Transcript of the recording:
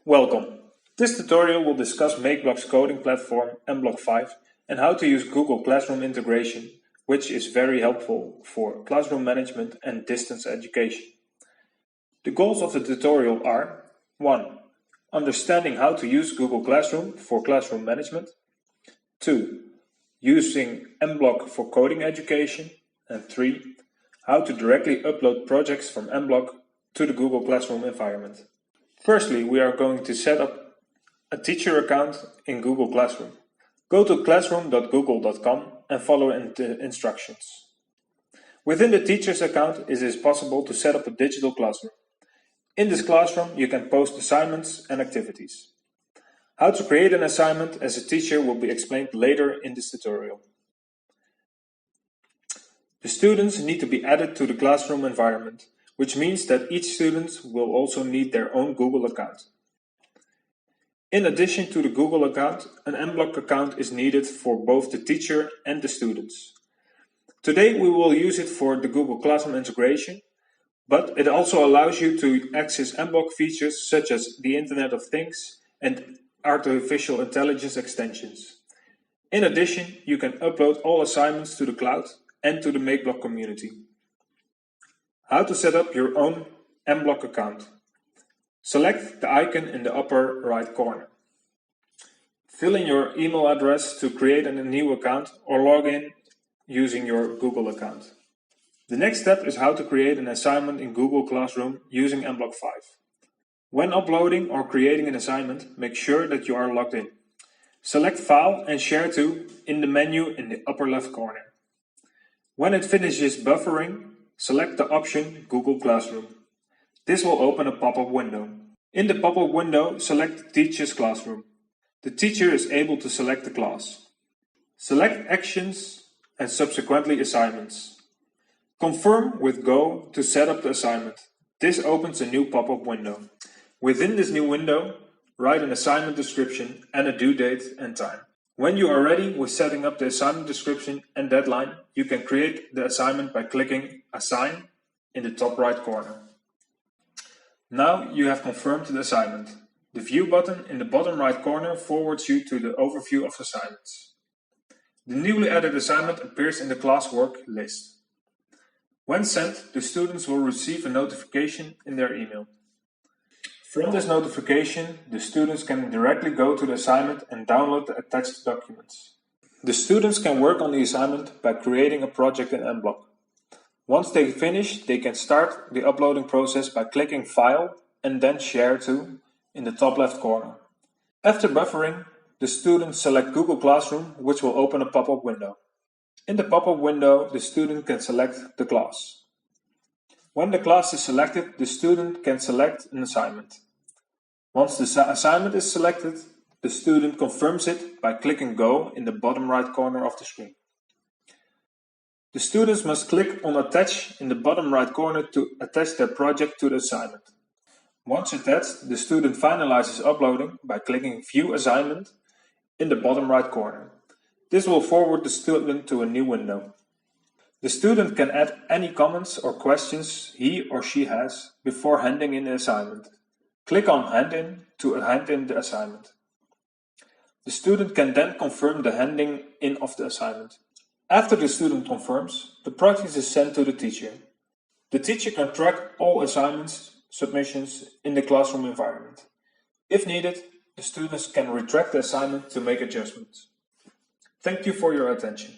Welcome. This tutorial will discuss mBlock's coding platform mBlock 5 and how to use Google Classroom integration, which is very helpful for classroom management and distance education. The goals of the tutorial are 1. Understanding how to use Google Classroom for classroom management. 2. Using mBlock for coding education. And 3. How to directly upload projects from mBlock to the Google Classroom environment. Firstly, we are going to set up a teacher account in Google Classroom. Go to classroom.google.com and follow the instructions. Within the teacher's account, it is possible to set up a digital classroom. In this classroom, you can post assignments and activities. How to create an assignment as a teacher will be explained later in this tutorial. The students need to be added to the classroom environment, which means that each student will also need their own Google account. In addition to the Google account, an mBlock account is needed for both the teacher and the students. Today we will use it for the Google Classroom integration, but it also allows you to access mBlock features such as the Internet of Things and artificial intelligence extensions. In addition, you can upload all assignments to the cloud and to the mBlock community. How to set up your own mBlock account. Select the icon in the upper right corner. Fill in your email address to create a new account or log in using your Google account. The next step is how to create an assignment in Google Classroom using mBlock 5. When uploading or creating an assignment, make sure that you are logged in. Select File and Share To in the menu in the upper left corner. When it finishes buffering, select the option Google Classroom. This will open a pop-up window. In the pop-up window, select the Teacher's Classroom. The teacher is able to select the class. Select Actions and subsequently Assignments. Confirm with Go to set up the assignment. This opens a new pop-up window. Within this new window, write an assignment description and a due date and time. When you are ready with setting up the assignment description and deadline, you can create the assignment by clicking Assign in the top right corner. Now you have confirmed the assignment. The View button in the bottom right corner forwards you to the overview of assignments. The newly added assignment appears in the classwork list. When sent, the students will receive a notification in their email. From this notification, the students can directly go to the assignment and download the attached documents. The students can work on the assignment by creating a project in mBlock. Once they finish, they can start the uploading process by clicking File and then Share To in the top left corner. After buffering, the students select Google Classroom, which will open a pop-up window. In the pop-up window, the student can select the class. When the class is selected, the student can select an assignment. Once the assignment is selected, the student confirms it by clicking Go in the bottom right corner of the screen. The students must click on Attach in the bottom right corner to attach their project to the assignment. Once attached, the student finalizes uploading by clicking View Assignment in the bottom right corner. This will forward the student to a new window. The student can add any comments or questions he or she has before handing in the assignment. Click on Hand In to hand in the assignment. The student can then confirm the handing in of the assignment. After the student confirms, the project is sent to the teacher. The teacher can track all assignments submissions in the classroom environment. If needed, the students can retract the assignment to make adjustments. Thank you for your attention.